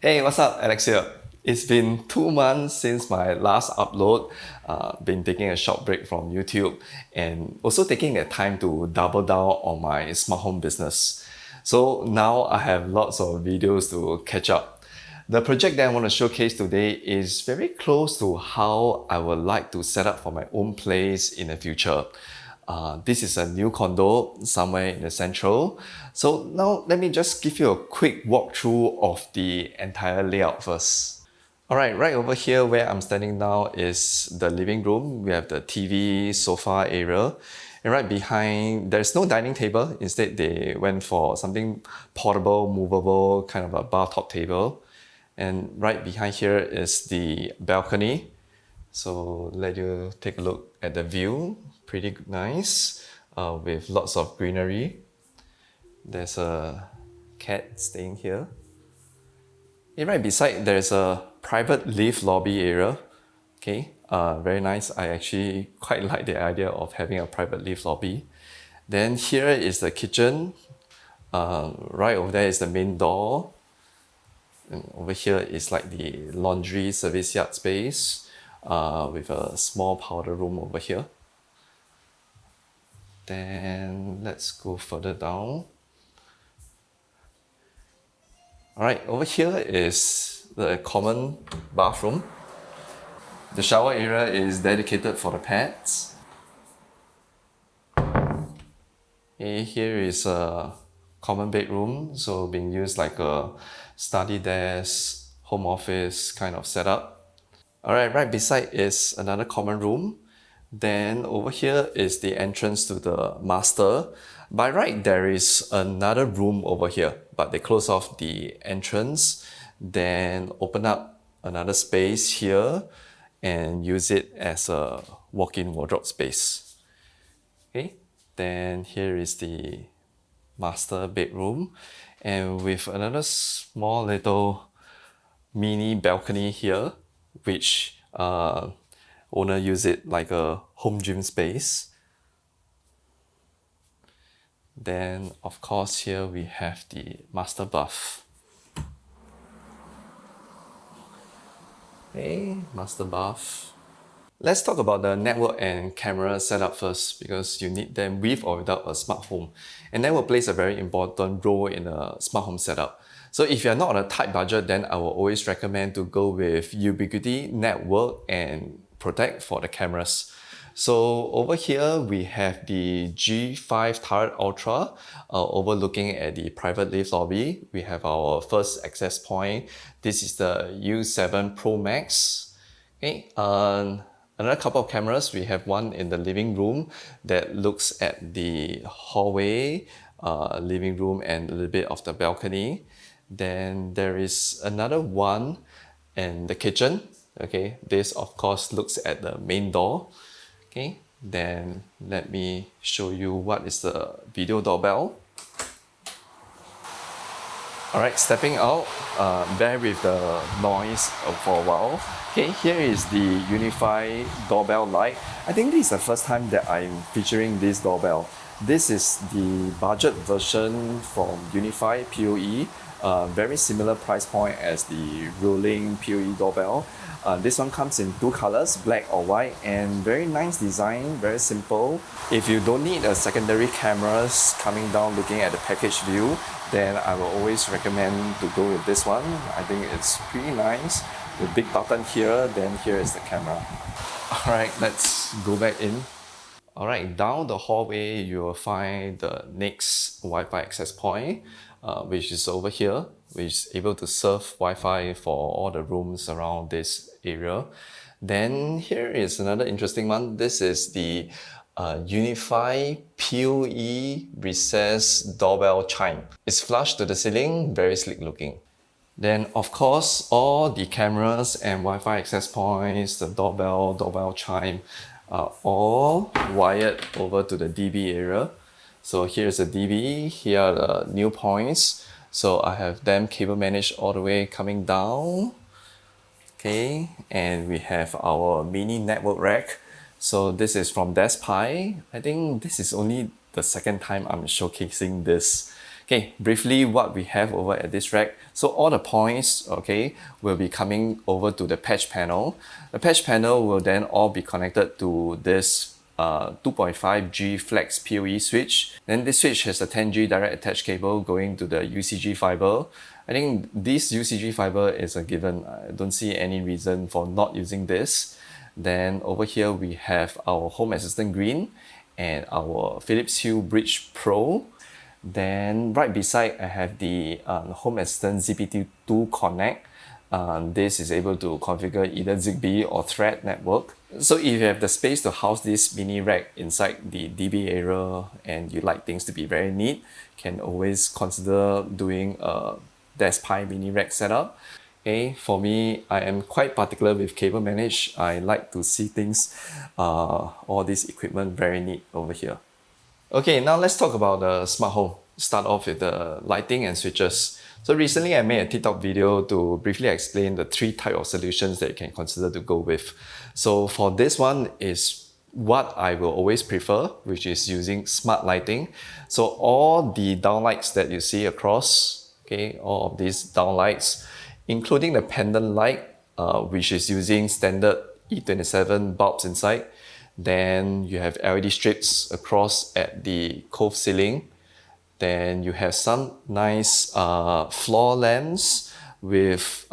Hey, what's up? Alex here. It's been 2 months since my last upload. Been taking a short break from YouTube and also taking the time to double down on my smart home business. So now I have lots of videos to catch up. The project that I want to showcase today is very close to how I would like to set up for my own place in the future. This is a new condo somewhere in the central. So now let me just give you a quick walkthrough of the entire layout first. Alright, right over here where I'm standing now is the living room. We have the TV, sofa area. And right behind, there's no dining table. Instead, they went for something portable, movable, kind of a bar top table. And right behind here is the balcony. So let you take a look at the view. Pretty nice, with lots of greenery. There's a cat staying here. And right beside, there's a private lift lobby area. Okay, very nice. I actually quite like the idea of having a private lift lobby. Then here is the kitchen. Right over there is the main door. And over here is like the laundry service yard space, with a small powder room over here. Then let's go further down. Alright, over here is the common bathroom. The shower area is dedicated for the pets. Okay, here is a common bedroom, so being used like a study desk, home office kind of setup. Alright, right beside is another common room. Then over here is the entrance to the master. By right, there is another room over here, but they close off the entrance, then open up another space here and use it as a walk-in wardrobe space. Okay, then here is the master bedroom, and with another small little mini balcony here, which owner use it like a home gym space. Then of course here we have the master bath. Okay, master bath. Let's talk about the network and camera setup first, because you need them with or without a smart home. And network plays a very important role in a smart home setup. So if you're not on a tight budget, then I will always recommend to go with Ubiquiti, Network, and Protect for the cameras. So over here, we have the G5 Turret Ultra, overlooking at the private lift lobby. We have our first access point. This is the U7 Pro Max. Okay, another couple of cameras. We have one in the living room that looks at the hallway, living room, and a little bit of the balcony. Then there is another one in the kitchen. Okay, this of course looks at the main door. Okay, then let me show you what is the video doorbell. Alright, stepping out, bear with the noise for a while. Okay, here is the Unify doorbell light. I think this is the first time that I'm featuring this doorbell. This is the budget version from Unify PoE. Very similar price point as the rolling PoE doorbell. This one comes in two colors, black or white, and very nice design, very simple. If you don't need a secondary cameras coming down looking at the package view, then I will always recommend to go with this one. I think it's pretty nice. The big button here, then here is the camera. Alright, let's go back in. Alright, down the hallway you will find the next Wi-Fi access point, which is over here, which is able to serve Wi-Fi for all the rooms around this area. Then here is another interesting one. This is the Unify PoE recessed doorbell chime. It's flush to the ceiling, very sleek looking. Then of course, all the cameras and Wi-Fi access points, the doorbell chime are all wired over to the DB area. So here's the DB, here are the new points. So I have them cable managed all the way coming down. Okay, and we have our mini network rack. So this is from DeskPi. I think this is only the second time I'm showcasing this. Okay, briefly what we have over at this rack. So all the points, okay, will be coming over to the patch panel. The patch panel will then all be connected to this 2.5G flex PoE switch. Then this switch has a 10G direct attach cable going to the UCG fiber. I think this UCG fiber is a given. I don't see any reason for not using this. Then over here we have our Home Assistant Green and our Philips Hue Bridge Pro. Then right beside I have the Home Assistant ZPT2 Connect. This is able to configure either Zigbee or Thread network. So if you have the space to house this mini rack inside the DB area and you like things to be very neat, can always consider doing a DeskPi mini rack setup. Okay, for me, I am quite particular with cable manage. I like to see things, all this equipment very neat over here. Okay, now let's talk about the smart home. Start off with the lighting and switches. So recently I made a TikTok video to briefly explain the 3 types of solutions that you can consider to go with. So for this one is what I will always prefer, which is using smart lighting. So all the downlights that you see across, okay, all of these downlights, including the pendant light, which is using standard E27 bulbs inside. Then you have LED strips across at the cove ceiling. Then you have some nice floor lamps with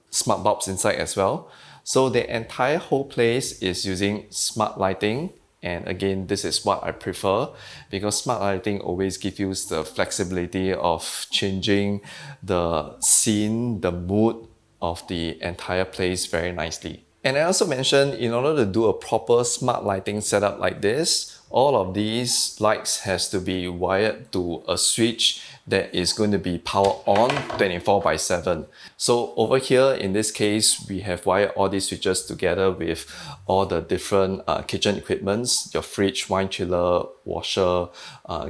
smart bulbs inside as well. So the entire whole place is using smart lighting. And again, this is what I prefer because smart lighting always gives you the flexibility of changing the scene, the mood of the entire place very nicely. And I also mentioned in order to do a proper smart lighting setup like this, all of these lights has to be wired to a switch that is going to be power on 24/7. So over here in this case, we have wired all these switches together with all the different kitchen equipments, your fridge, wine chiller, washer,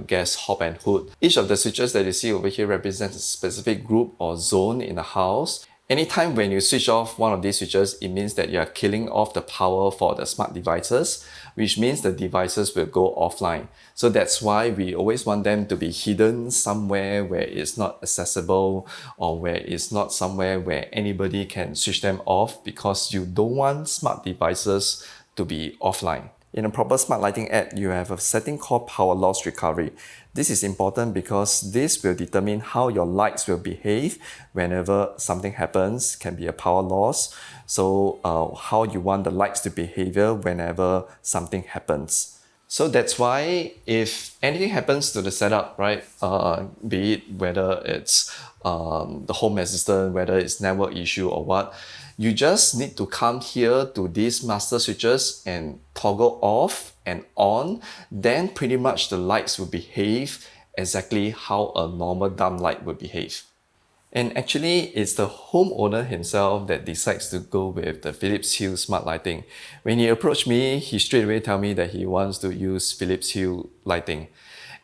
gas hob and hood. Each of the switches that you see over here represents a specific group or zone in the house. Anytime when you switch off one of these switches, it means that you are killing off the power for the smart devices, which means the devices will go offline. So that's why we always want them to be hidden somewhere where it's not accessible or where it's not somewhere where anybody can switch them off because you don't want smart devices to be offline. In a proper smart lighting app, you have a setting called power loss recovery. This is important because this will determine how your lights will behave whenever something happens, can be a power loss. So how you want the lights to behave whenever something happens. So that's why if anything happens to the setup, right, be it whether it's the home assistant, whether it's network issue or what, you just need to come here to these master switches and toggle off and on, then pretty much the lights will behave exactly how a normal dumb light would behave. And actually, it's the homeowner himself that decides to go with the Philips Hue smart lighting. When he approached me, he straight away told me that he wants to use Philips Hue lighting.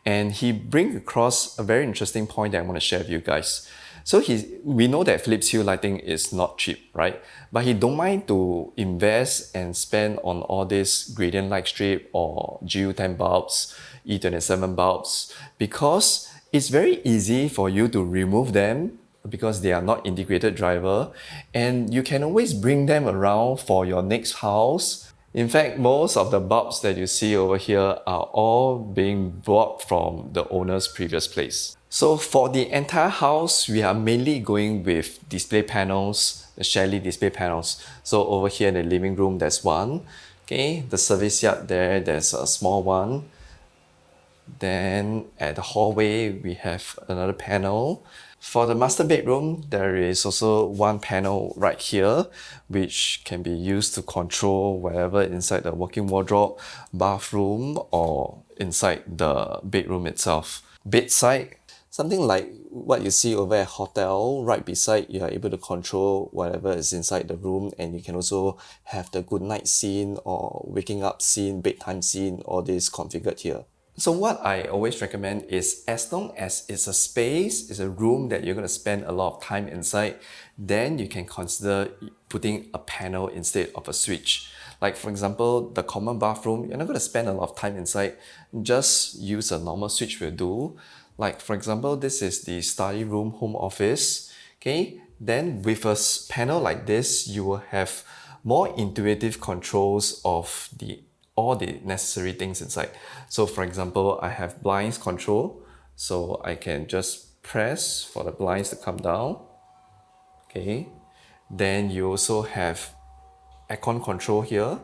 And he brings across a very interesting point that I want to share with you guys. So we know that Philips Hue lighting is not cheap, right? But he don't mind to invest and spend on all this gradient light strip or GU10 bulbs, E27 bulbs, because it's very easy for you to remove them because they are not integrated driver, and you can always bring them around for your next house. In fact, most of the bulbs that you see over here are all being bought from the owner's previous place. So for the entire house, we are mainly going with display panels, the Shelly display panels. So over here in the living room, there's one. Okay, the service yard there's a small one. Then at the hallway, we have another panel. For the master bedroom, there is also one panel right here, which can be used to control whatever inside the walk-in wardrobe, bathroom, or inside the bedroom itself. Bedside, something like what you see over at hotel, right beside, you are able to control whatever is inside the room, and you can also have the good night scene or waking up scene, bedtime scene, all this configured here. So what I always recommend is as long as it's a space, it's a room that you're going to spend a lot of time inside, then you can consider putting a panel instead of a switch. Like for example, the common bathroom, you're not going to spend a lot of time inside, just use a normal switch will do. Like for example, this is the study room, home office. Okay, then with a panel like this, you will have more intuitive controls of the all the necessary things inside. So for example, I have blinds control, so I can just press for the blinds to come down. Okay, then you also have aircon control here.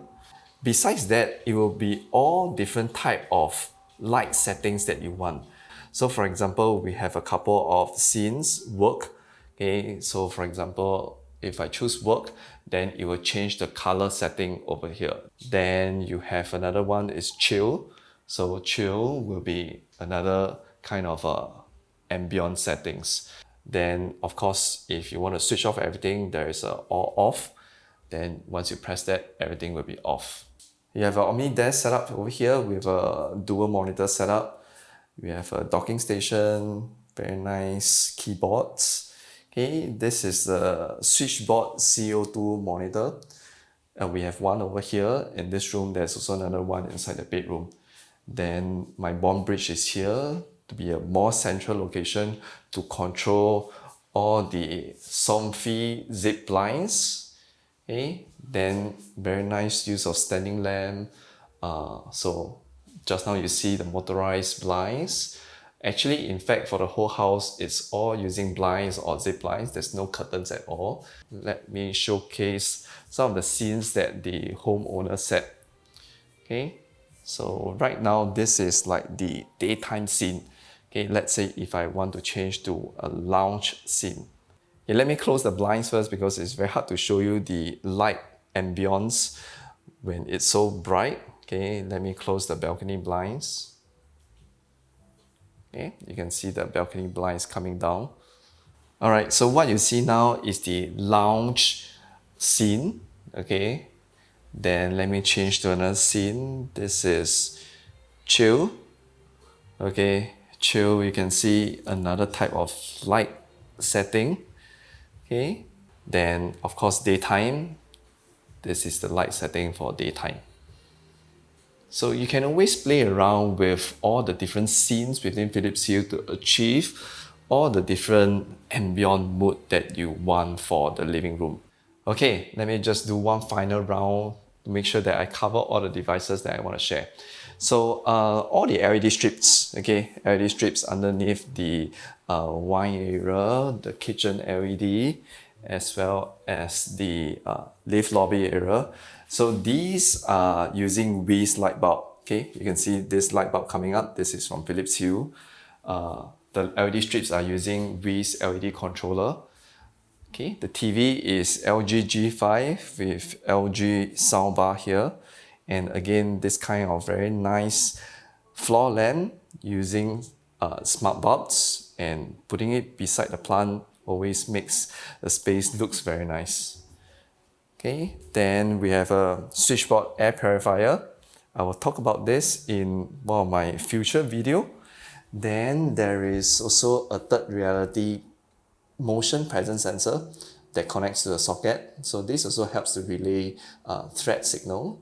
Besides that, it will be all different type of light settings that you want. So for example, we have a couple of scenes, work. Okay, so for example, if I choose work, then it will change the color setting over here. Then you have another one is chill. So chill will be another kind of ambient settings. Then of course, if you want to switch off everything, there is a all off. Then once you press that, everything will be off. You have an Omni desk setup over here with a dual monitor setup. We have a docking station, very nice keyboards. Okay, this is the switchboard CO2 monitor. We have one over here. In this room, there's also another one inside the bedroom. Then my bond bridge is here to be a more central location to control all the Somfy zip blinds. Okay, then very nice use of standing lamp. So just now you see the motorized blinds. Actually, in fact, for the whole house, it's all using blinds or zip blinds. There's no curtains at all. Let me showcase some of the scenes that the homeowner set. Okay, so right now this is like the daytime scene. Okay, let's say if I want to change to a lounge scene. Okay, let me close the blinds first because it's very hard to show you the light ambience when it's so bright. Okay, let me close the balcony blinds. Okay, you can see the balcony blinds coming down. All right, so what you see now is the lounge scene. Okay, then let me change to another scene. This is chill. Okay, chill, you can see another type of light setting. Okay, then of course daytime. This is the light setting for daytime. So you can always play around with all the different scenes within Philips Hue to achieve all the different ambient mood that you want for the living room. Okay, let me just do one final round to make sure that I cover all the devices that I want to share. So all the LED strips, okay, LED strips underneath the wine area, the kitchen LED, as well as the lift lobby area. So these are using Wiz light bulb. Okay, you can see this light bulb coming up. This is from Philips Hue. The LED strips are using Wiz LED controller. Okay, the TV is LG G5 with LG soundbar here. And again, this kind of very nice floor lamp using smart bulbs, and putting it beside the plant always makes the space looks very nice. Okay, then we have a switchboard air purifier. I will talk about this in one of my future video. Then there is also a third reality motion presence sensor that connects to the socket. So this also helps to relay thread signal.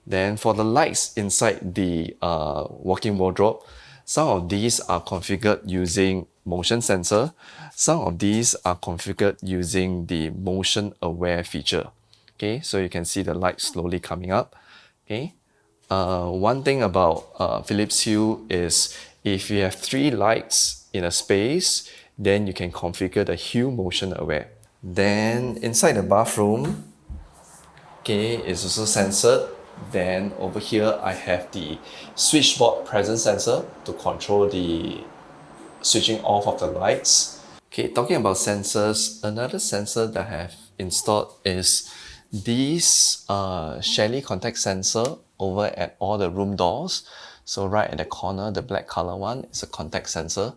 Then for the lights inside the walk-in wardrobe, some of these are configured using motion sensor. Some of these are configured using the motion aware feature. Okay, so you can see the light slowly coming up. Okay, one thing about Philips Hue is if you have 3 lights in a space, then you can configure the Hue motion aware. Then inside the bathroom, okay, it's also censored. Then over here, I have the switchboard presence sensor to control the switching off of the lights. Okay, talking about sensors, another sensor that I have installed is this Shelly contact sensor over at all the room doors. So right at the corner, the black color one is a contact sensor.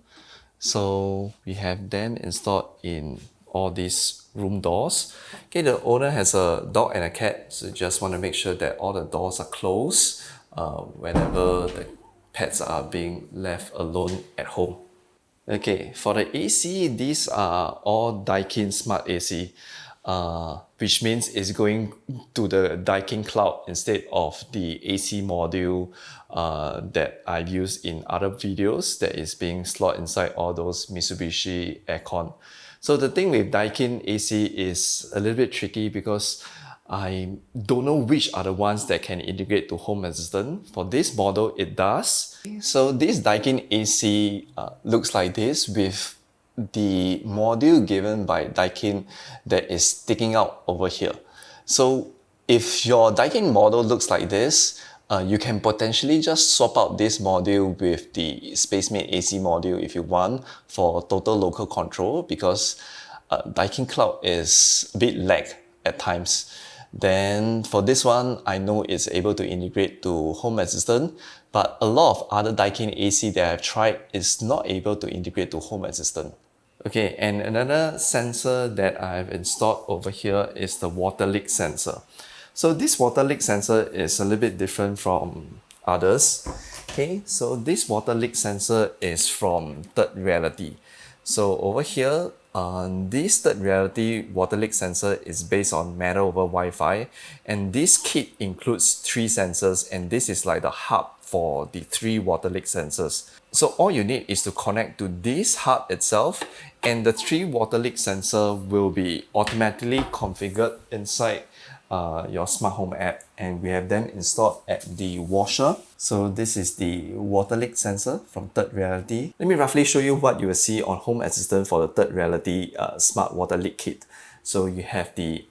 So we have them installed in all these room doors. Okay, the owner has a dog and a cat, so just want to make sure that all the doors are closed whenever the pets are being left alone at home. Okay, for the AC, these are all Daikin Smart AC. which means it's going to the Daikin cloud instead of the AC module that I've used in other videos that is being slotted inside all those Mitsubishi aircon. So the thing with Daikin AC is a little bit tricky because I don't know which are the ones that can integrate to Home Assistant. For this model, it does. So this Daikin AC looks like this with the module given by Daikin that is sticking out over here. So if your Daikin model looks like this, you can potentially just swap out this module with the SpaceMate AC module if you want for total local control, because Daikin Cloud is a bit lag at times. Then for this one, I know it's able to integrate to Home Assistant, but a lot of other Daikin AC that I've tried is not able to integrate to Home Assistant. Okay, and another sensor that I've installed over here is the water leak sensor. So this water leak sensor is a little bit different from others. Okay, so this water leak sensor is from Third Reality. So over here, this Third Reality water leak sensor is based on Matter over Wi-Fi, and this kit includes 3 sensors, and this is like the hub for the 3 water leak sensors. So all you need is to connect to this hub itself, and the 3 water leak sensor will be automatically configured inside your smart home app, and we have them installed at the washer. So this is the water leak sensor from Third Reality. Let me roughly show you what you will see on Home Assistant for the Third Reality smart water leak kit. So you have the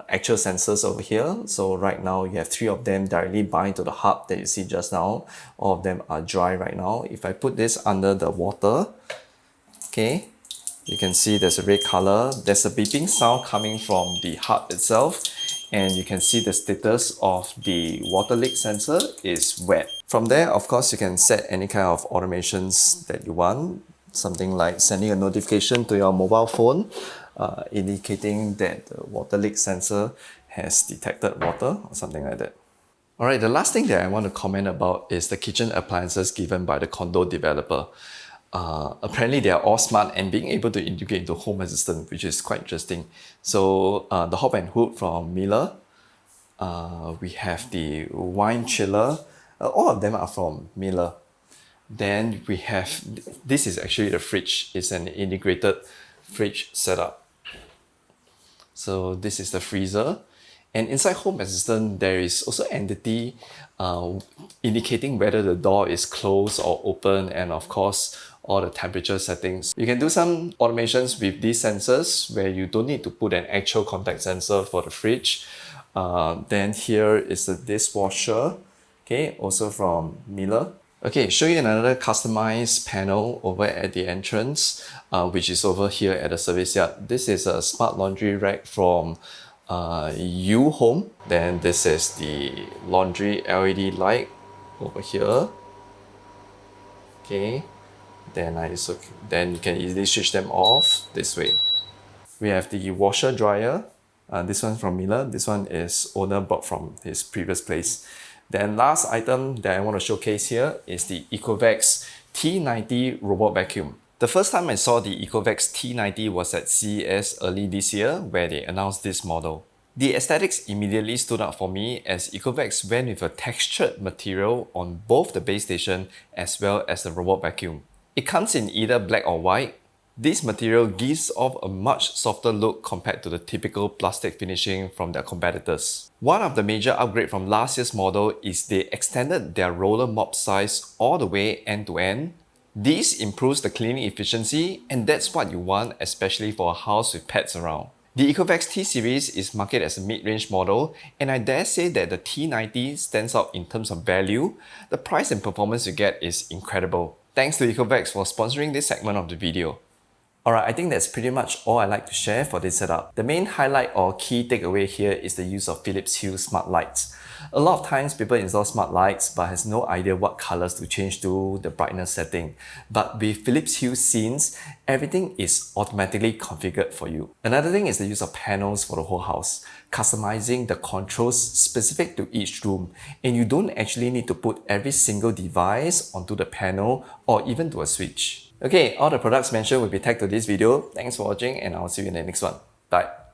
actual sensors over here. So right now you have 3 of them directly bind to the hub that you see just now. All of them are dry right now. If I put this under the water, okay, you can see there's a red color. There's a beeping sound coming from the hub itself, and you can see the status of the water leak sensor is wet. From there, of course, you can set any kind of automations that you want. Something like sending a notification to your mobile phone, indicating that the water leak sensor has detected water or something like that. Alright, the last thing that I want to comment about is the kitchen appliances given by the condo developer. Apparently they are all smart and being able to integrate into Home Assistant, which is quite interesting. So the hob and hood from Miller, we have the wine chiller, all of them are from Miller. Then we have, this is actually the fridge, it's an integrated fridge setup. So this is the freezer. And inside Home Assistant, there is also entity indicating whether the door is closed or open, and of course, all the temperature settings. You can do some automations with these sensors where you don't need to put an actual contact sensor for the fridge. Then here is the dishwasher, okay, also from Miller. Okay, show you another customized panel over at the entrance, which is over here at the service yard. This is a smart laundry rack from U Home. Then this is the laundry LED light over here. Okay, then you can easily switch them off this way. We have the washer dryer. This one from Miller. This one is owner bought from his previous place. Then last item that I want to showcase here is the Ecovacs T90 robot vacuum. The first time I saw the Ecovacs T90 was at CES early this year, where they announced this model. The aesthetics immediately stood out for me as Ecovacs went with a textured material on both the base station as well as the robot vacuum. It comes in either black or white. This material gives off a much softer look compared to the typical plastic finishing from their competitors. One of the major upgrades from last year's model is they extended their roller mop size all the way end to end. This improves the cleaning efficiency, and that's what you want, especially for a house with pets around. The Ecovacs T-Series is marketed as a mid-range model, and I dare say that the T90 stands out in terms of value. The price and performance you get is incredible. Thanks to Ecovacs for sponsoring this segment of the video. Alright, I think that's pretty much all I like to share for this setup. The main highlight or key takeaway here is the use of Philips Hue smart lights. A lot of times people install smart lights but has no idea what colors to change to, the brightness setting. But with Philips Hue scenes, everything is automatically configured for you. Another thing is the use of panels for the whole house, customizing the controls specific to each room, and you don't actually need to put every single device onto the panel or even to a switch. Okay, all the products mentioned will be tagged to this video. Thanks for watching, and I'll see you in the next one. Bye.